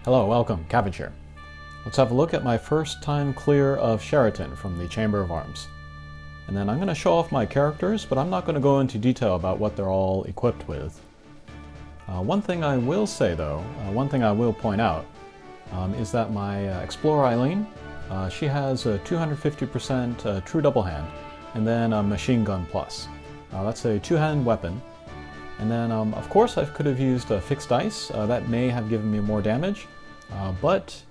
Hello, welcome, Cabbage here. Let's have a look at my first time clear of Sheratan from the Chamber of Arms. And then I'm going to show off my characters, but I'm not going to go into detail about what they're all equipped with. One thing I will say though, one thing I will point out, is that my Explorer Eileen, she has a 250% true double hand, and then a machine gun plus. That's a two-hand weapon. And then, of course, I could have used fixed dice. That may have given me more damage, but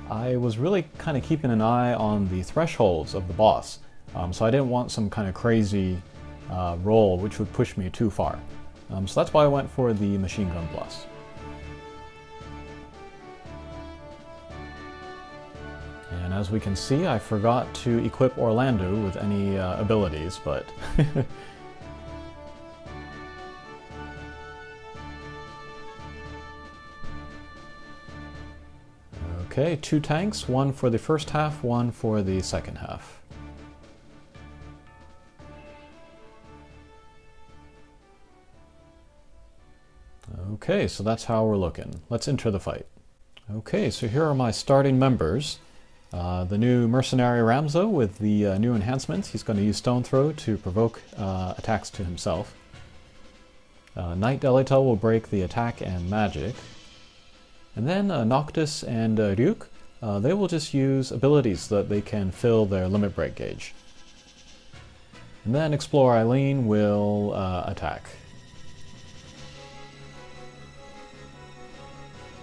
I was really kind of keeping an eye on the thresholds of the boss. So I didn't want some kind of crazy roll which would push me too far. So that's why I went for the machine gun plus. And as we can see, I forgot to equip Orlando with any abilities, but okay, 2 tanks, one for the first half, one for the second half. Okay, so that's how we're looking. Let's enter the fight. Okay, so here are my starting members. The new Mercenary Ramzo with the new enhancements. He's going to use Stone Throw to provoke attacks to himself. Knight Delita will break the attack and magic. And then Noctis and Ryuk, they will just use abilities so that they can fill their limit break gauge. And then Explorer Eileen will attack.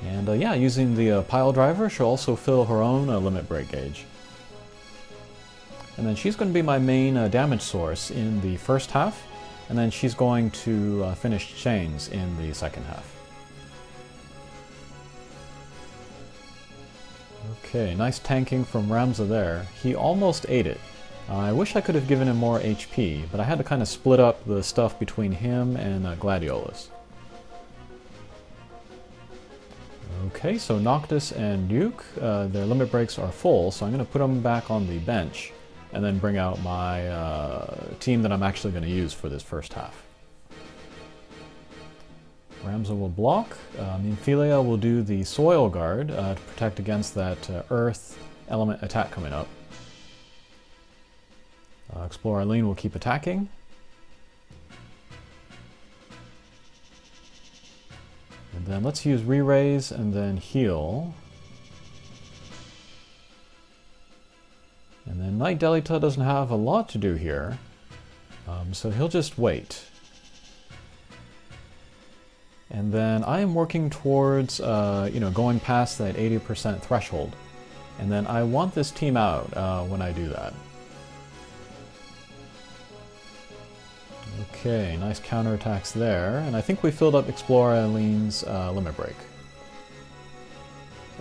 And yeah, using the pile driver, she'll also fill her own limit break gauge. And then she's going to be my main damage source in the first half, and then she's going to finish chains in the second half. Okay, nice tanking from Ramza there. He almost ate it. I wish I could have given him more HP, but I had to kind of split up the stuff between him and Gladiolus. Okay, so Noctis and Duke, their limit breaks are full, so I'm going to put them back on the bench and then bring out my team that I'm actually going to use for this first half. Ramza will block. Minfilia will do the Soil Guard to protect against that Earth element attack coming up. Explorer Eileen will keep attacking. And then let's use Re-Raise and then heal. And then Knight Delita doesn't have a lot to do here, so he'll just wait. And then I am working towards, going past that 80% threshold. And then I want this team out when I do that. Okay, nice counterattacks there. And I think we filled up Explorer Eileen's limit break.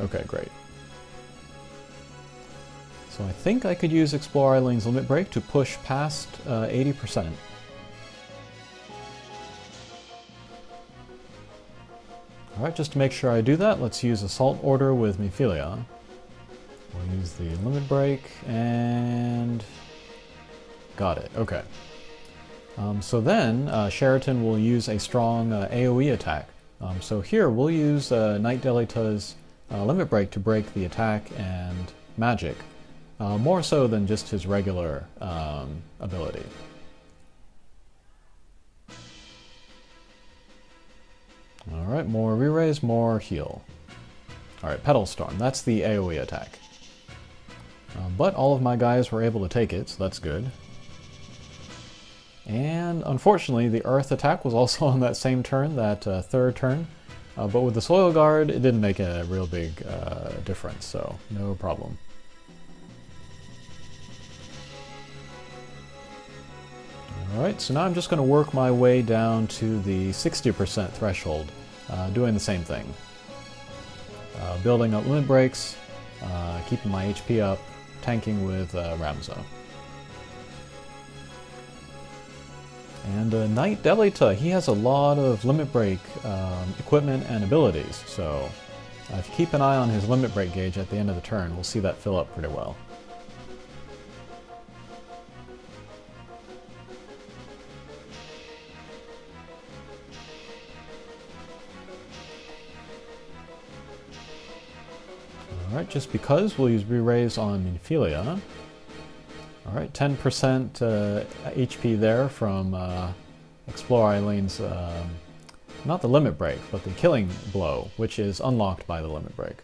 Okay, great. So I think I could use Explorer Eileen's limit break to push past 80%. Alright, just to make sure I do that, let's use Assault Order with Minfilia. We'll use the limit break, and got it, okay. So then, Sheratan will use a strong AoE attack. So here, we'll use Knight Delita's limit break to break the attack and magic, more so than just his regular ability. Alright, more Re-Raise, more heal. Alright, Petal Storm, that's the AoE attack. But all of my guys were able to take it, so that's good. And unfortunately, the Earth attack was also on that same turn, that third turn. But with the Soil Guard, it didn't make a real big difference, so no problem. Alright, so now I'm just going to work my way down to the 60% threshold, doing the same thing. Building up limit breaks, keeping my HP up, tanking with Ramza. And Knight Delita, he has a lot of limit break equipment and abilities, so if you keep an eye on his limit break gauge at the end of the turn, we'll see that fill up pretty well. Alright, just because, we'll use Re-Raise on Minfilia. Alright, 10% HP there from Explore Eileen's, not the Limit Break, but the Killing Blow, which is unlocked by the Limit Break.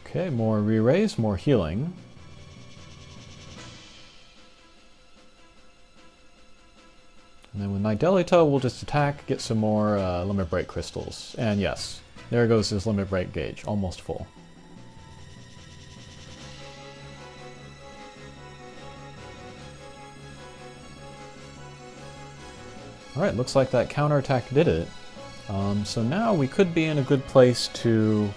Okay, more Re-Raise, more healing. And then with Nidelita, we'll just attack, get some more Limit Break crystals. And yes, there goes his Limit Break gauge, almost full. Alright, looks like that counterattack did it. So now we could be in a good place to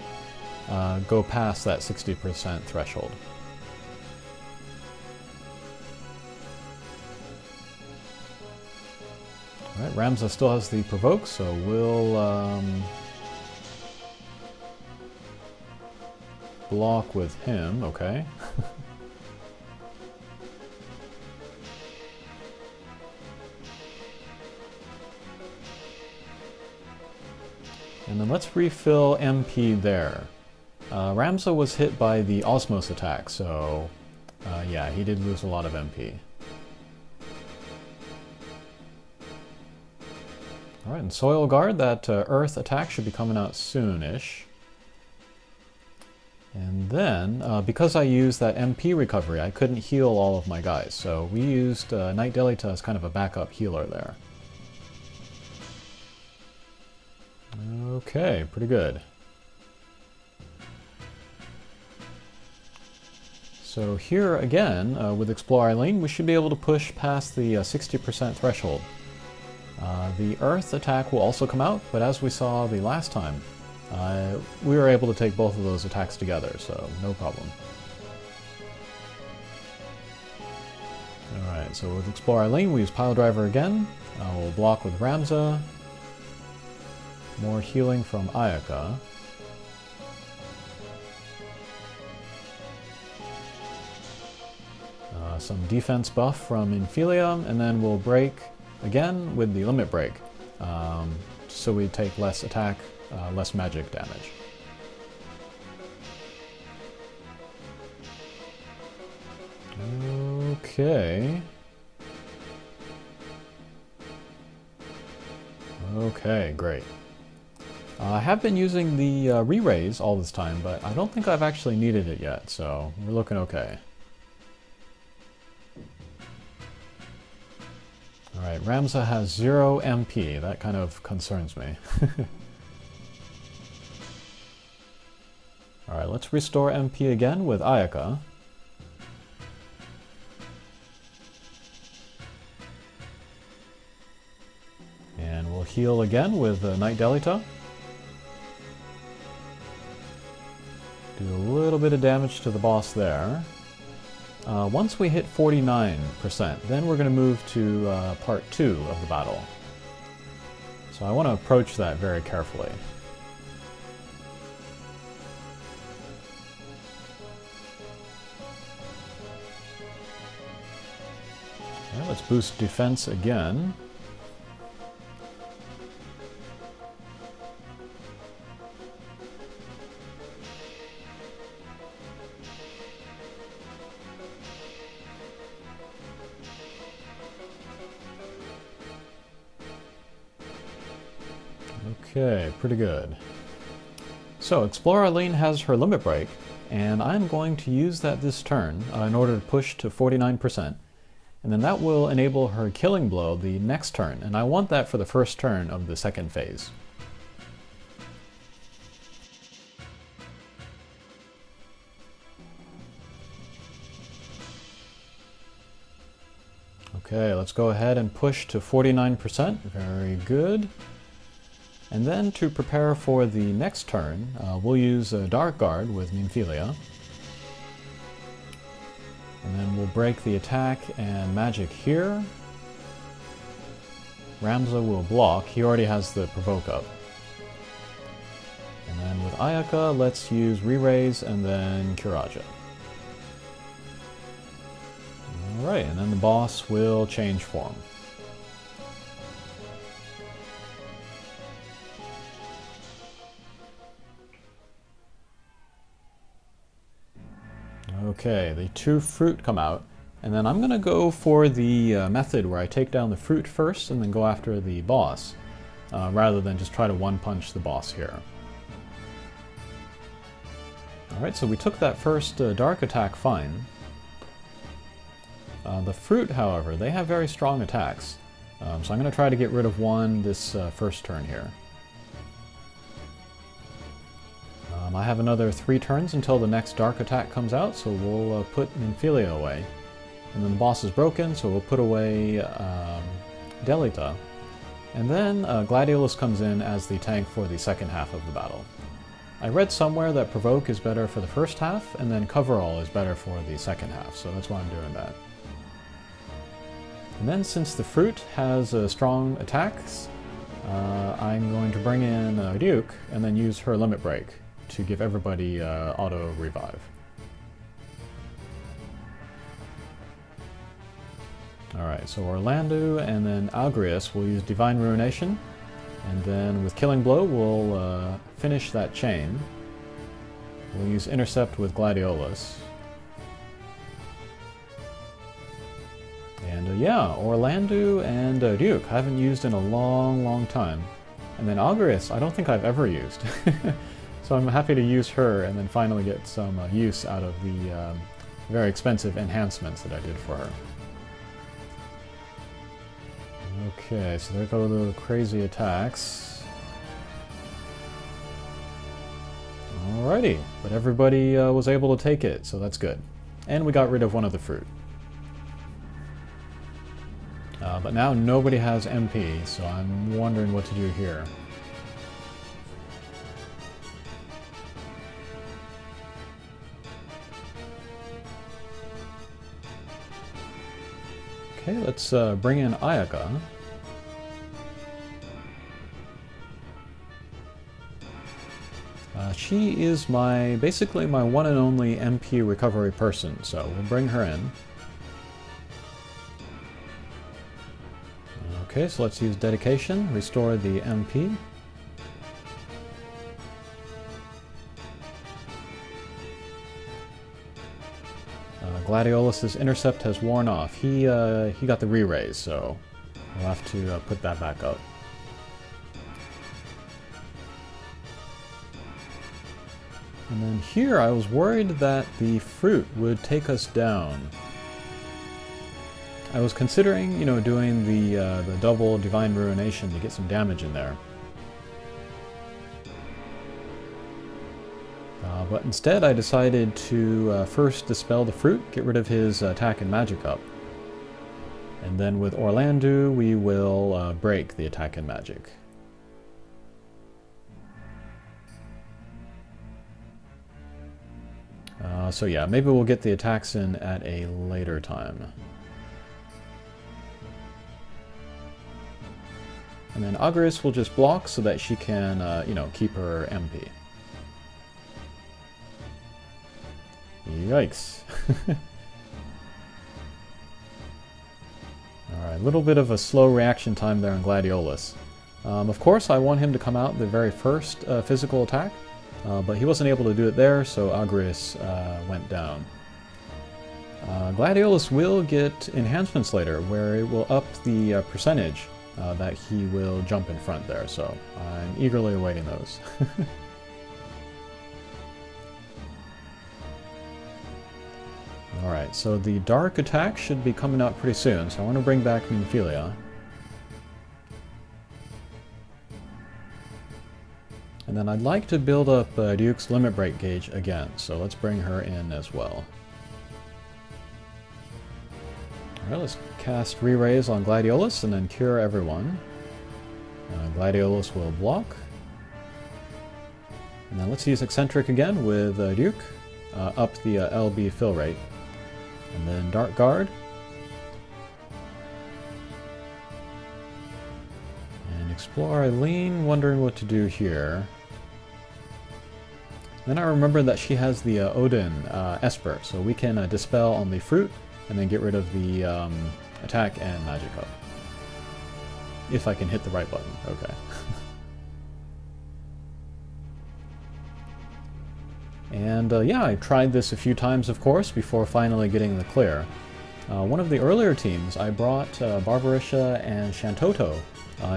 go past that 60% threshold. Alright, Ramza still has the Provoke, so we'll block with him, okay. And then let's refill MP there. Ramza was hit by the Osmos attack, so yeah, he did lose a lot of MP. Alright, and Soil Guard, that Earth attack should be coming out soon-ish. And then, because I used that MP recovery, I couldn't heal all of my guys, so we used Nidelita as kind of a backup healer there. Okay, pretty good. So here again, with Explore Eileen, we should be able to push past the 60% threshold. The Earth attack will also come out, but as we saw the last time, we were able to take both of those attacks together, so no problem. Alright, so with Explore Eileen, we use Pile Driver again. We'll block with Ramza. More healing from Ayaka. Some defense buff from Minfilia, and then we'll break again with the Limit Break, so we take less attack, less magic damage. Okay. Okay, great. I have been using the Re-Raise all this time, but I don't think I've actually needed it yet, so we're looking okay. Alright, Ramza has 0 MP. That kind of concerns me. Alright, let's restore MP again with Ayaka. And we'll heal again with Nidelita. Do a little bit of damage to the boss there. Once we hit 49%, then we're going to move to part 2 of the battle. So I want to approach that very carefully. Okay, let's boost defense again. Okay, pretty good. So, Explore Eileen has her Limit Break, and I'm going to use that this turn in order to push to 49%, and then that will enable her Killing Blow the next turn, and I want that for the first turn of the second phase. Okay, let's go ahead and push to 49%. Very good. And then to prepare for the next turn, we'll use a Dark Guard with Minfilia. And then we'll break the attack and magic here. Ramza will block. He already has the Provoke up. And then with Ayaka, let's use Re-Raise and then Kuraja. Alright, and then the boss will change form. Okay, the 2 fruit come out, and then I'm going to go for the method where I take down the fruit first and then go after the boss, rather than just try to one-punch the boss here. Alright, so we took that first dark attack fine. The fruit, however, they have very strong attacks, so I'm going to try to get rid of one this first turn here. I have another 3 turns until the next dark attack comes out, so we'll put Nymphelia away. And then the boss is broken, so we'll put away Delita. And then Gladiolus comes in as the tank for the second half of the battle. I read somewhere that Provoke is better for the first half, and then Coverall is better for the second half, so that's why I'm doing that. And then since the fruit has strong attacks, I'm going to bring in Duke and then use her Limit Break to give everybody auto revive. Alright, so Orlando and then Algrius will use Divine Ruination, and then with Killing Blow we'll finish that chain. We'll use Intercept with Gladiolus. And yeah, Orlando and Duke I haven't used in a long time. And then Algrius I don't think I've ever used. So I'm happy to use her and then finally get some use out of the very expensive enhancements that I did for her. Okay, so there go the crazy attacks. Alrighty, but everybody was able to take it, so that's good. And we got rid of one of the fruit. But now nobody has MP, so I'm wondering what to do here. Okay, let's bring in Ayaka. She is basically my one and only MP recovery person, so we'll bring her in. Okay, so let's use Dedication, restore the MP. Gladiolus's Intercept has worn off. He got the re-raise, so we'll have to put that back up. And then here I was worried that the fruit would take us down. I was considering, doing the double Divine Ruination to get some damage in there. But instead I decided to first dispel the fruit, get rid of his attack and magic up. And then with Orlando we will break the attack and magic. So yeah, maybe we'll get the attacks in at a later time. And then Agris will just block so that she can, keep her MP. Yikes. Alright, a little bit of a slow reaction time there on Gladiolus. Of course, I want him to come out the very first physical attack, but he wasn't able to do it there, so Agris went down. Gladiolus will get enhancements later, where it will up the percentage that he will jump in front there, so I'm eagerly awaiting those. Alright, so the dark attack should be coming out pretty soon, so I want to bring back Nymphelia. And then I'd like to build up Duke's Limit Break gauge again, so let's bring her in as well. Alright, let's cast Re-Raise on Gladiolus and then cure everyone. Gladiolus will block. And then let's use Eccentric again with Duke, up the LB fill rate. And then Dark Guard. And Explore Eileen, wondering what to do here. Then I remember that she has the Odin Esper, so we can dispel on the fruit and then get rid of the attack and magic up. If I can hit the right button, okay. And yeah, I tried this a few times, of course, before finally getting the clear. One of the earlier teams, I brought Barbarisha and Shantoto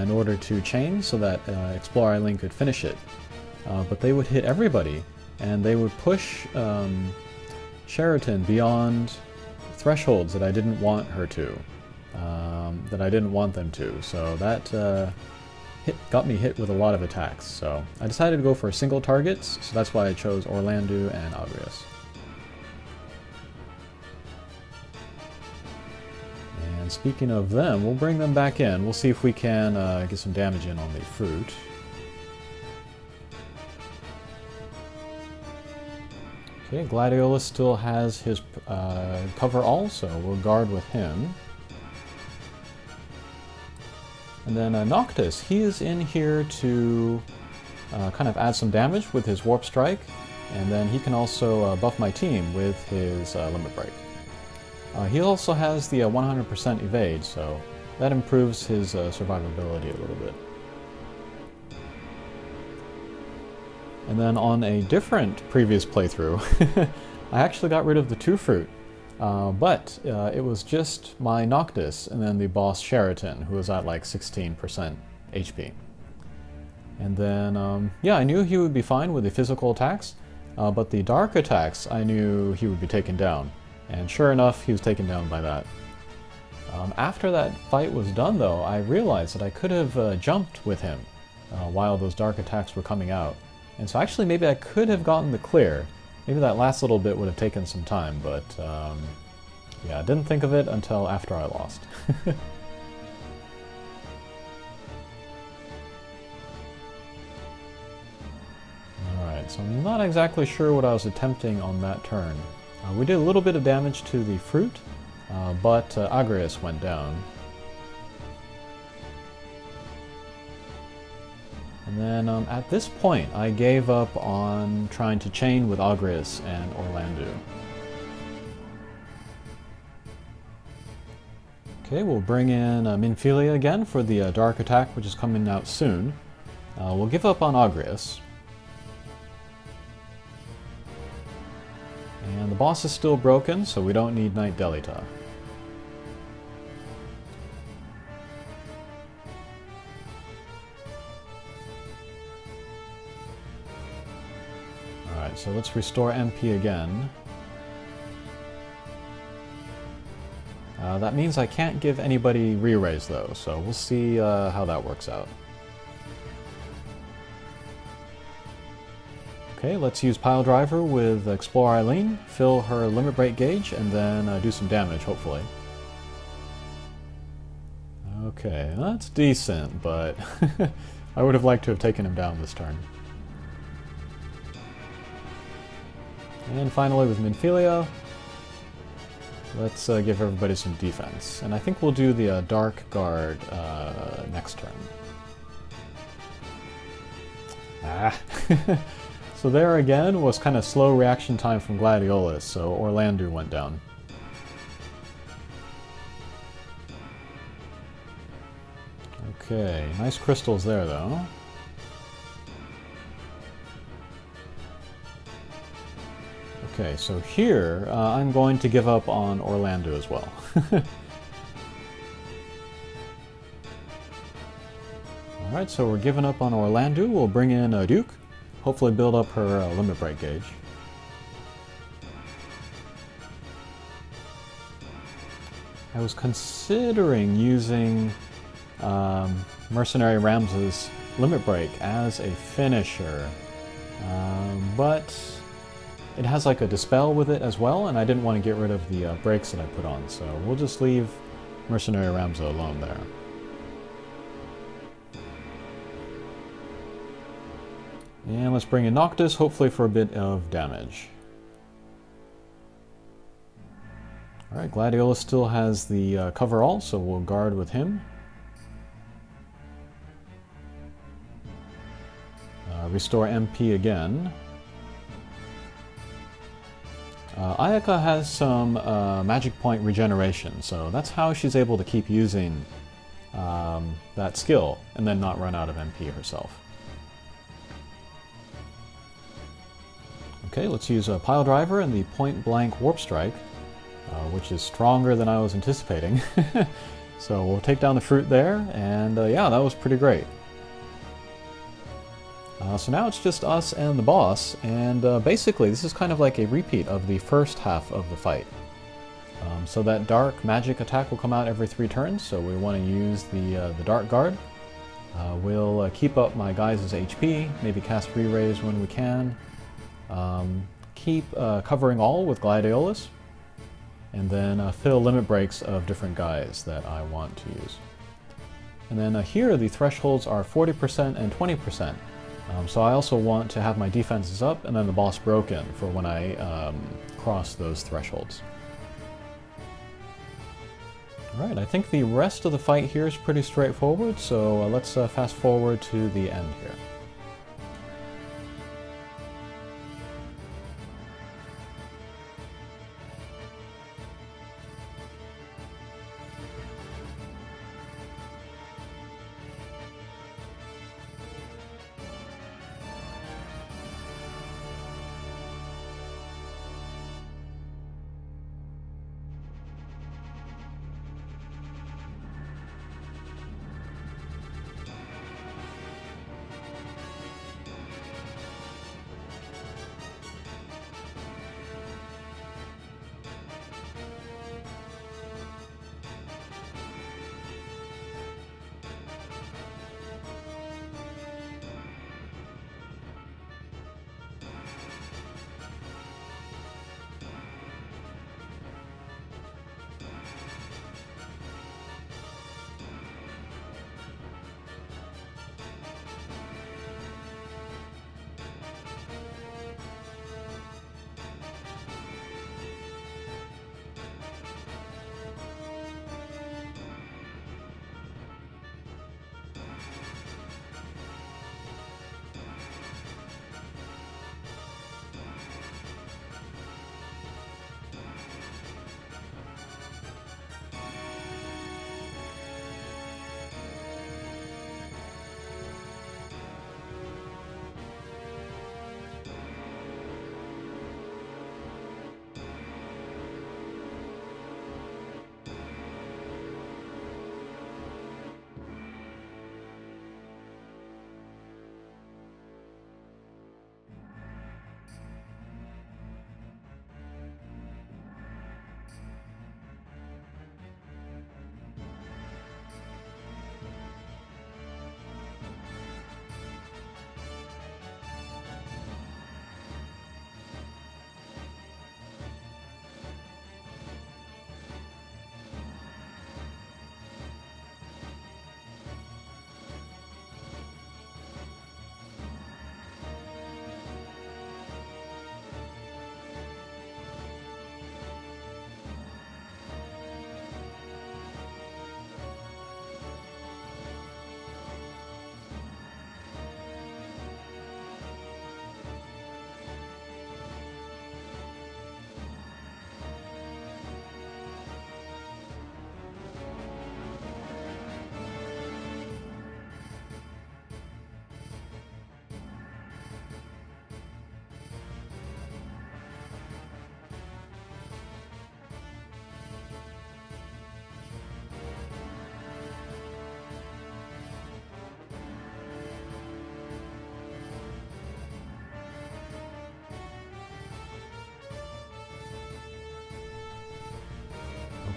in order to chain so that Explore Eileen could finish it. But they would hit everybody, and they would push Sheratan beyond thresholds that I didn't want her to, that I didn't want them to. So that got me hit with a lot of attacks. So I decided to go for single targets, so that's why I chose Orlandu and Agrius. And speaking of them, we'll bring them back in. We'll see if we can get some damage in on the fruit. Okay, Gladiolus still has his cover all, so we'll guard with him. And then Noctis, he is in here to kind of add some damage with his Warp Strike, and then he can also buff my team with his Limit Break. He also has the 100% evade, so that improves his survivability a little bit. And then on a different previous playthrough, I actually got rid of the 2 fruit, but it was just my Noctis and then the boss Sheratan, who was at like 16% HP. And then, yeah, I knew he would be fine with the physical attacks, but the dark attacks, I knew he would be taken down. And sure enough, he was taken down by that. After that fight was done, though, I realized that I could have jumped with him while those dark attacks were coming out. And so actually maybe I could have gotten the clear. Maybe that last little bit would have taken some time, but yeah, I didn't think of it until after I lost. Alright, so I'm not exactly sure what I was attempting on that turn. We did a little bit of damage to the fruit, but Agrius went down. And then at this point, I gave up on trying to chain with Agrius and Orlandu. Okay, we'll bring in Minfilia again for the dark attack, which is coming out soon. We'll give up on Agrius. And the boss is still broken, so we don't need Knight Delita. Alright, so let's restore MP again. That means I can't give anybody re-raise though, so we'll see how that works out. Okay, let's use Pile Driver with Explore Eileen, fill her Limit Break gauge, and then do some damage, hopefully. Okay, that's decent, but I would have liked to have taken him down this turn. And finally with Minfilia, let's give everybody some defense. And I think we'll do the Dark Guard next turn. Ah! So there again was kind of slow reaction time from Gladiolus, so Orlandu went down. Okay, nice crystals there though. Okay, so here I'm going to give up on Orlandu as well. Alright, so we're giving up on Orlandu. We'll bring in Duke. Hopefully build up her Limit Break gauge. I was considering using Mercenary Rams's Limit Break as a finisher, but it has like a Dispel with it as well, and I didn't want to get rid of the breaks that I put on, so we'll just leave Mercenary Ramsa alone there. And let's bring in Noctis, hopefully for a bit of damage. Alright, Gladiolus still has the cover all, so we'll guard with him. Restore MP again. Ayaka has some magic point regeneration, so that's how she's able to keep using that skill and then not run out of MP herself. Okay, let's use a pile driver and the point blank warp strike, which is stronger than I was anticipating. So we'll take down the fruit there, and yeah, that was pretty great. So now it's just us and the boss, and basically this is kind of like a repeat of the first half of the fight. So that dark magic attack will come out every 3 turns, so we want to use the Dark Guard. We'll keep up my guys' HP, maybe cast re-raise when we can. Keep covering all with Gladiolus, and then fill limit breaks of different guys that I want to use. And then here the thresholds are 40% and 20%. So I also want to have my defenses up and then the boss broken for when I cross those thresholds. Alright, I think the rest of the fight here is pretty straightforward, so let's fast forward to the end here.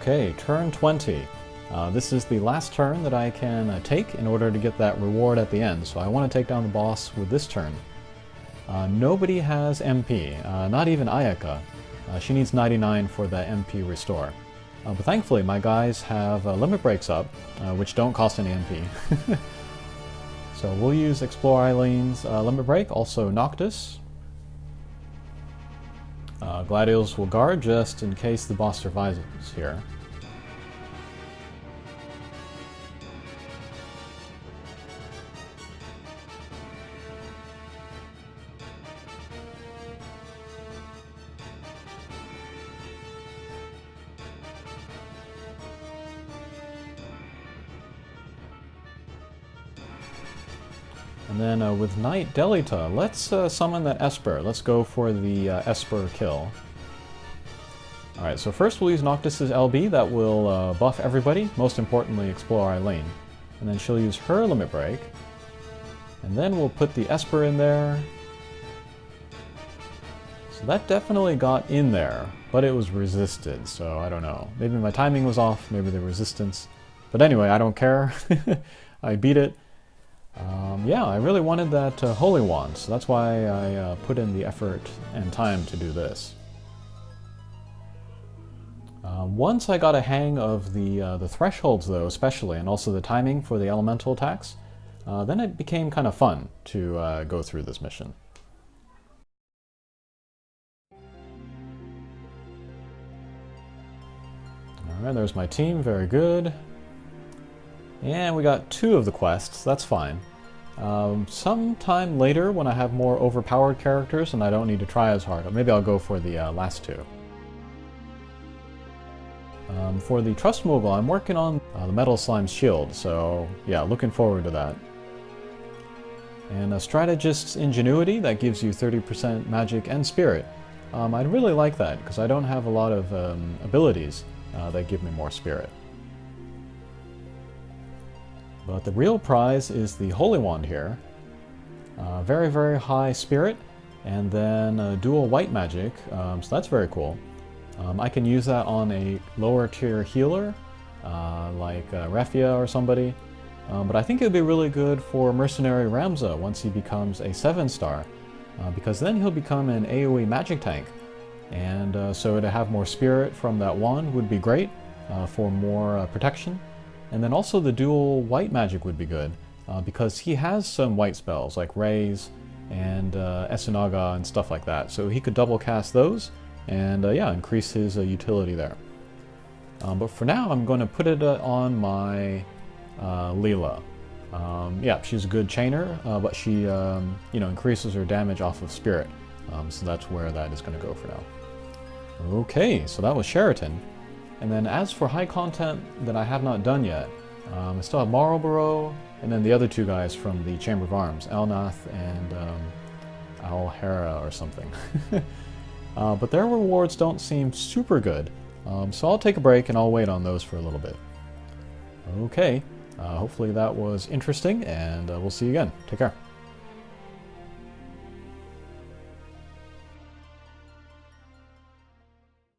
Okay, turn 20. This is the last turn that I can take in order to get that reward at the end, so I want to take down the boss with this turn. Nobody has MP, not even Ayaka. She needs 99 for the MP restore. But thankfully my guys have limit breaks up, which don't cost any MP. So we'll use Explore Eileen's limit break, also Noctis. Gladiolus will guard just in case the boss survives here. And then with Knight Delita, let's summon that Esper. Let's go for the Esper kill. Alright, so first we'll use Noctis's LB. That will buff everybody, most importantly Explore Eileen. And then she'll use her Limit Break. And then we'll put the Esper in there. So that definitely got in there, but it was resisted, so I don't know. Maybe my timing was off, maybe the resistance. But anyway, I don't care. I beat it. Yeah, I really wanted that Holy Wand, so that's why I put in the effort and time to do this. Once I got a hang of the thresholds, though, especially, and also the timing for the elemental attacks, then it became kind of fun to go through this mission. Alright, there's my team, very good. And we got 2 of the quests, that's fine. Sometime later, when I have more overpowered characters and I don't need to try as hard, maybe I'll go for the last 2. For the Trust Mogul, I'm working on the Metal Slime's shield, so yeah, looking forward to that. And a Strategist's Ingenuity, that gives you 30% magic and spirit. I'd really like that, because I don't have a lot of abilities that give me more spirit. But the real prize is the Holy Wand here. Very, very high spirit, and then dual white magic, so that's very cool. I can use that on a lower tier healer, like Refia or somebody. But I think it would be really good for Mercenary Ramza once he becomes a 7-star, because then he'll become an AoE magic tank. And so to have more spirit from that wand would be great for more protection. And then also the dual white magic would be good, because he has some white spells like Raise and Esunaga and stuff like that. So he could double cast those and yeah, increase his utility there. But for now, I'm going to put it on my Leela. Yeah, she's a good chainer, but she you know, increases her damage off of spirit. So that's where that is going to go for now. Okay, so that was Sheratan. And then as for high content that I have not done yet, I still have Marlborough, and then the other 2 guys from the Chamber of Arms, Elnath and Alhera or something. But their rewards don't seem super good, so I'll take a break and I'll wait on those for a little bit. Okay, hopefully that was interesting, and we'll see you again. Take care.